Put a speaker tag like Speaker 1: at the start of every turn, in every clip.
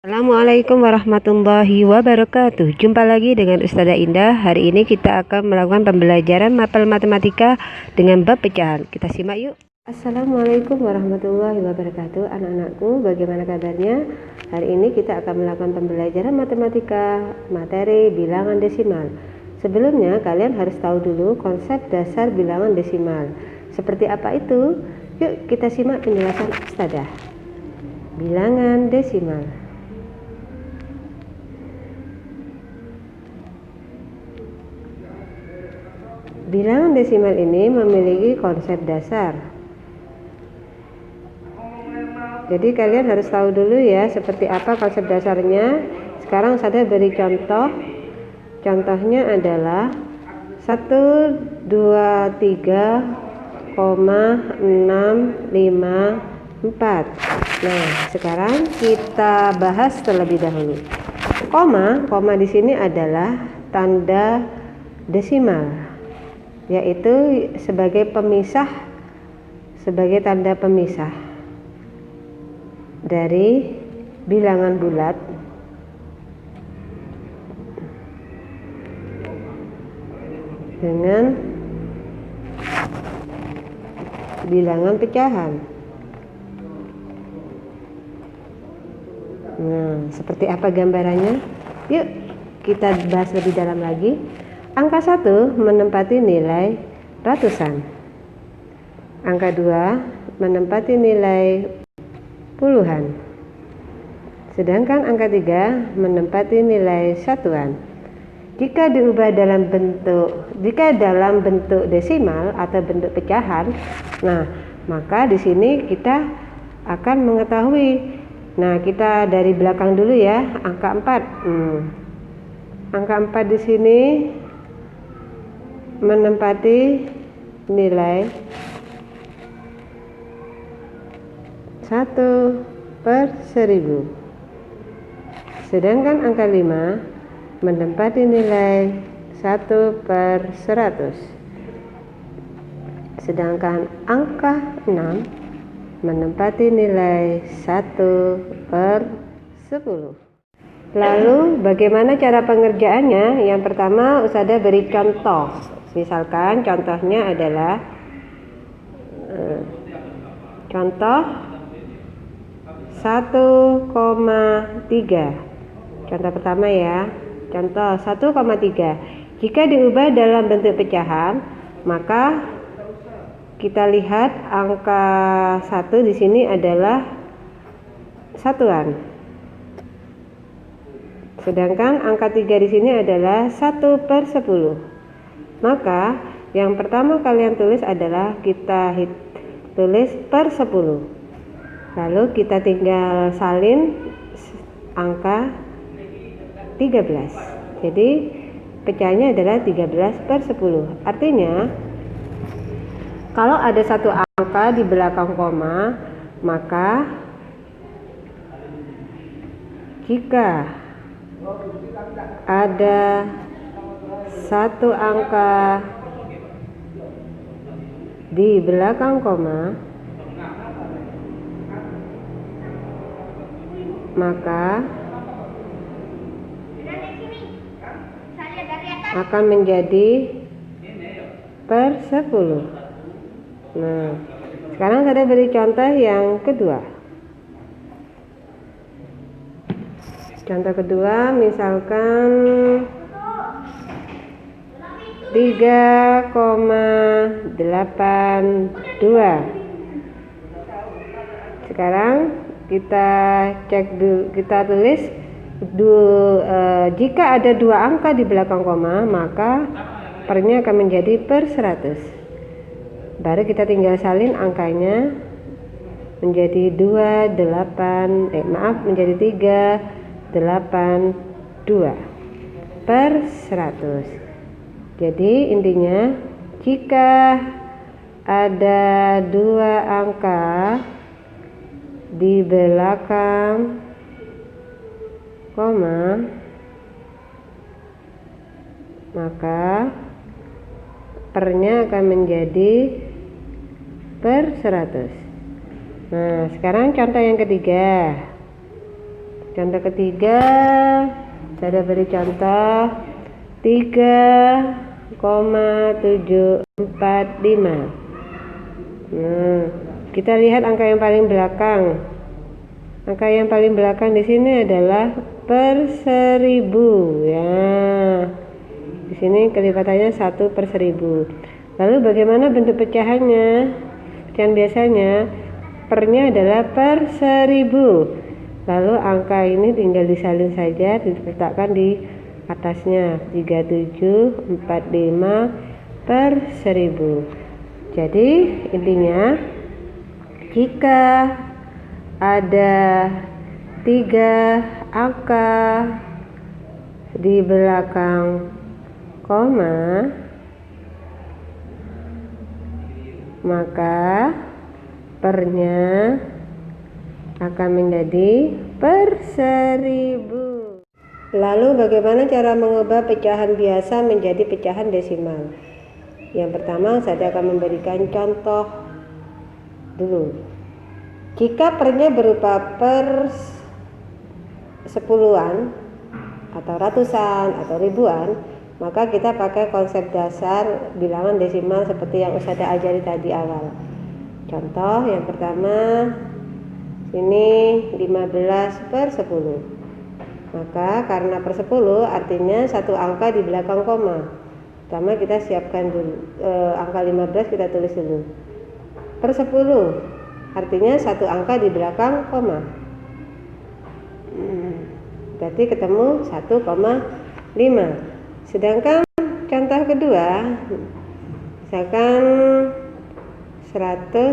Speaker 1: Assalamualaikum warahmatullahi wabarakatuh. Jumpa lagi dengan Ustazah Indah. Hari ini kita akan melakukan pembelajaran mapel matematika dengan bab pecahan. Kita simak yuk. Assalamualaikum warahmatullahi wabarakatuh. Anak-anakku, bagaimana kabarnya? Hari ini kita akan melakukan pembelajaran matematika materi bilangan desimal. Sebelumnya kalian harus tahu dulu konsep dasar bilangan desimal. Seperti apa itu? Yuk kita simak penjelasan Ustazah. Bilangan desimal. Bilangan desimal ini memiliki konsep dasar. Jadi kalian harus tahu dulu ya seperti apa konsep dasarnya. Sekarang saya beri contoh. Contohnya adalah 123,654. Nah, sekarang kita bahas terlebih dahulu. Koma di sini adalah tanda desimal, yaitu sebagai tanda pemisah dari bilangan bulat dengan bilangan pecahan. Nah, seperti apa gambarannya? Yuk kita bahas lebih dalam lagi. Angka 1 menempati nilai ratusan. Angka 2 menempati nilai puluhan. Sedangkan angka 3 menempati nilai satuan. Jika dalam bentuk desimal atau bentuk pecahan, nah, maka di sini kita akan mengetahui. Nah, kita dari belakang dulu ya, angka 4. Angka 4 di sini menempati nilai 1/1000. Sedangkan angka 5 menempati nilai 1/100. Sedangkan angka 6 menempati nilai 1/10. Lalu bagaimana cara pengerjaannya? Yang pertama Ustazah beri contoh. Misalkan contohnya adalah contoh 1,3. Contoh pertama ya. Contoh 1,3. Jika diubah dalam bentuk pecahan, maka kita lihat angka 1 di sini adalah satuan. Sedangkan angka 3 di sini adalah 1/10. Maka yang pertama kalian tulis adalah kita tulis per 10. Lalu kita tinggal salin angka 13. Jadi pecahannya adalah 13/10. Artinya kalau ada satu angka di belakang koma, maka jika ada satu angka di belakang koma, maka akan menjadi per 10. Nah, sekarang saya beri contoh yang kedua. Contoh kedua misalkan 3,82. Sekarang kita cek dulu, kita tulis jika ada dua angka di belakang koma, maka pernya akan menjadi per 100. Baru kita tinggal salin angkanya menjadi 382 per 100. Jadi intinya jika ada dua angka di belakang koma, maka pernya akan menjadi per 100. Nah, sekarang contoh yang ketiga. Contoh ketiga, saya beri contoh 3,745. Nah, kita lihat angka yang paling belakang. Angka yang paling belakang di sini adalah per 1000 ya. Di sini kelipatannya 1/1000. Lalu bagaimana bentuk pecahannya? Pecahan biasanya pernya adalah per 1000. Lalu angka ini tinggal disalin saja, diletakkan di atasnya 3745 per 1000. Jadi intinya, jika ada 3 angka di belakang koma, maka pernya akan menjadi per 1000. Lalu bagaimana cara mengubah pecahan biasa menjadi pecahan desimal? Yang pertama, saya akan memberikan contoh dulu. Jika pernya berupa per 10-an atau ratusan atau ribuan, maka kita pakai konsep dasar bilangan desimal seperti yang Ustazah ajari tadi awal. Contoh yang pertama, ini 15/10. Maka karena per 10 artinya satu angka di belakang koma. Pertama kita siapkan dulu angka 15, kita tulis dulu. Per 10 artinya satu angka di belakang koma. Berarti ketemu 1,5. Sedangkan contoh kedua, misalkan 132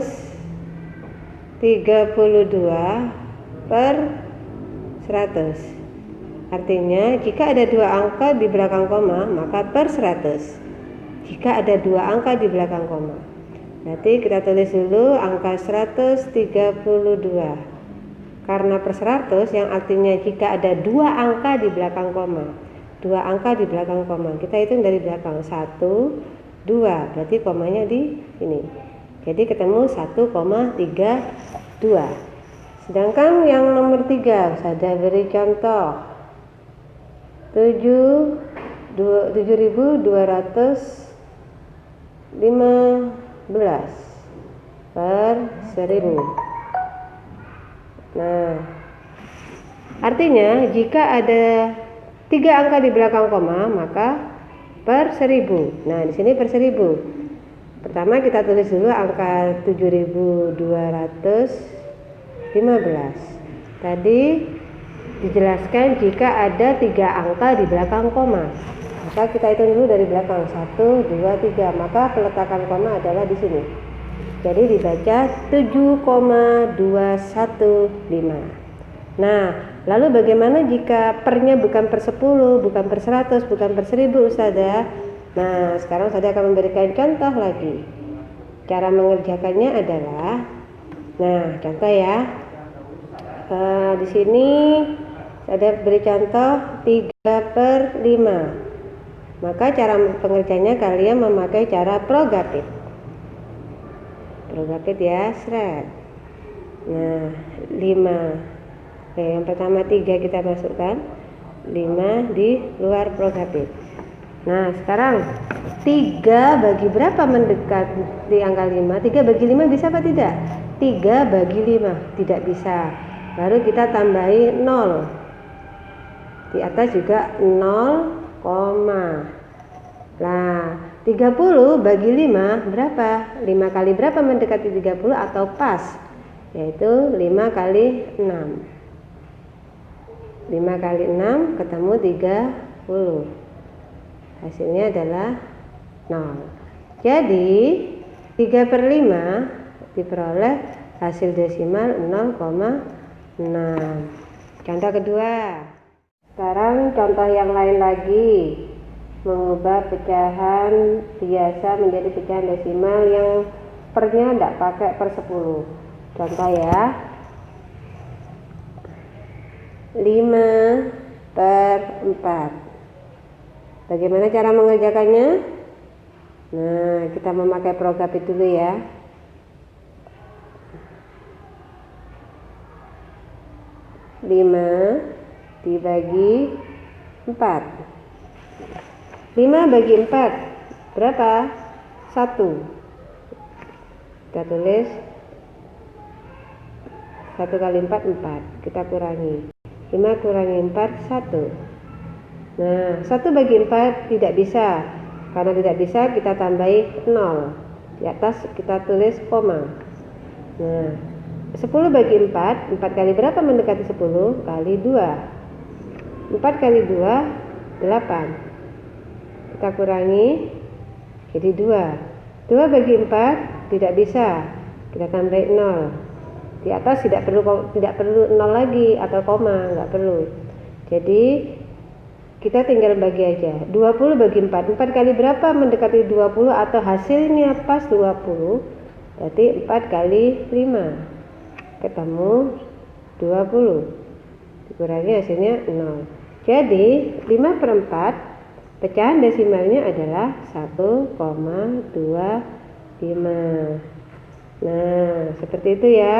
Speaker 1: per 100. Artinya jika ada 2 angka di belakang koma, maka per 100. Jika ada 2 angka di belakang koma, berarti kita tulis dulu angka 132. Karena per 100 yang artinya jika ada 2 angka di belakang koma. 2 angka di belakang koma, kita hitung dari belakang 1, 2, berarti komanya di sini. Jadi ketemu 1,32. Sedangkan yang nomor 3, saya beri contoh 7.215 per 1000. Nah, artinya jika ada 3 angka di belakang koma, maka per 1000. Nah, di sini per 1000. Pertama kita tulis dulu angka 7.215. Tadi dijelaskan jika ada 3 angka di belakang koma, maka kita hitung dulu dari belakang 1, 2, 3. Maka peletakan koma adalah di sini. Jadi dibaca 7,215. Nah, lalu bagaimana jika pernya bukan per 10, bukan per 100, bukan per 1000, Ustazah? Nah, sekarang saya akan memberikan contoh lagi. Cara mengerjakannya adalah, nah, contoh ya. Di sini saya beri contoh 3/5. Maka cara pengerjaannya kalian memakai cara Progapit. Progapit ya, seret. Nah, 5. Oke, yang pertama 3 kita masukkan, 5 di luar Progapit. Nah, sekarang 3 bagi berapa mendekat di angka 5? 3 bagi 5 bisa apa tidak? 3 bagi 5 tidak bisa. Baru kita tambahi 0. Di atas juga 0, nah 30 bagi 5 berapa? 5 kali berapa mendekati 30 atau pas? Yaitu 5 kali 6. 5 kali 6 ketemu 30. Hasilnya adalah 0. Jadi 3/5 diperoleh hasil desimal 0,6. Contoh kedua. Sekarang contoh yang lain lagi, mengubah pecahan biasa menjadi pecahan desimal yang pernya tidak pakai per 10. Contoh ya, 5/4. Bagaimana cara mengerjakannya? Nah, kita memakai Progapit dulu ya. 5 dibagi 4. 5 bagi 4 berapa? 1. Kita tulis 1 kali 4 4. Kita kurangi 5 kurangi 4 1. Nah 1 bagi 4 tidak bisa. Karena tidak bisa kita tambahi 0. Di atas kita tulis koma. Nah 10 bagi 4 kali berapa mendekati 10? Kali 2. 4 kali 2 8. Kita kurangi jadi 2. 2 bagi 4 tidak bisa. Kita tambah 0. Di atas tidak perlu 0 lagi atau koma, nggak perlu. Jadi kita tinggal bagi aja. 20 bagi 4. 4 kali berapa mendekati 20 atau hasilnya pas 20? Berarti 4 kali 5 ketemu 20. Dikurangi hasilnya 0. Jadi 5/4 pecahan desimalnya adalah 1,25. Nah seperti itu ya.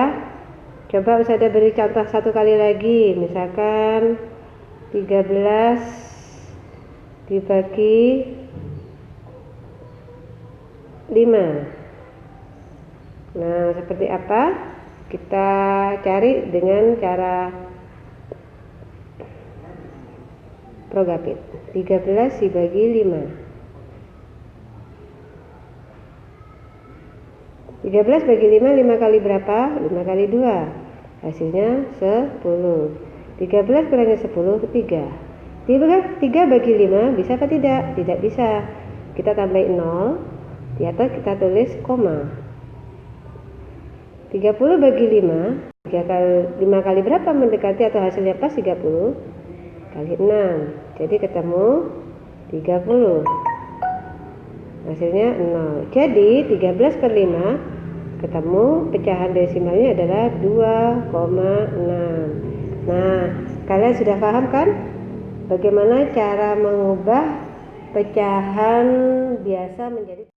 Speaker 1: Coba Ustazah beri contoh satu kali lagi. Misalkan 13 dibagi 5. Nah seperti apa? Kita cari dengan cara progapit. 13 dibagi 5. 13 bagi 5, 5 kali berapa? 5 kali 2. Hasilnya 10. 13 kurangi 10, 3. 3 bagi 5 bisa apa tidak? Tidak bisa. Kita tambahin 0. Di atas kita tulis koma. 30 bagi 5. 5 kali berapa mendekati atau hasilnya pas 30? Kali 6. Jadi ketemu 30. Hasilnya 0. Jadi 13/5 ketemu pecahan desimalnya adalah 2,6. Nah, kalian sudah paham kan bagaimana cara mengubah pecahan biasa menjadi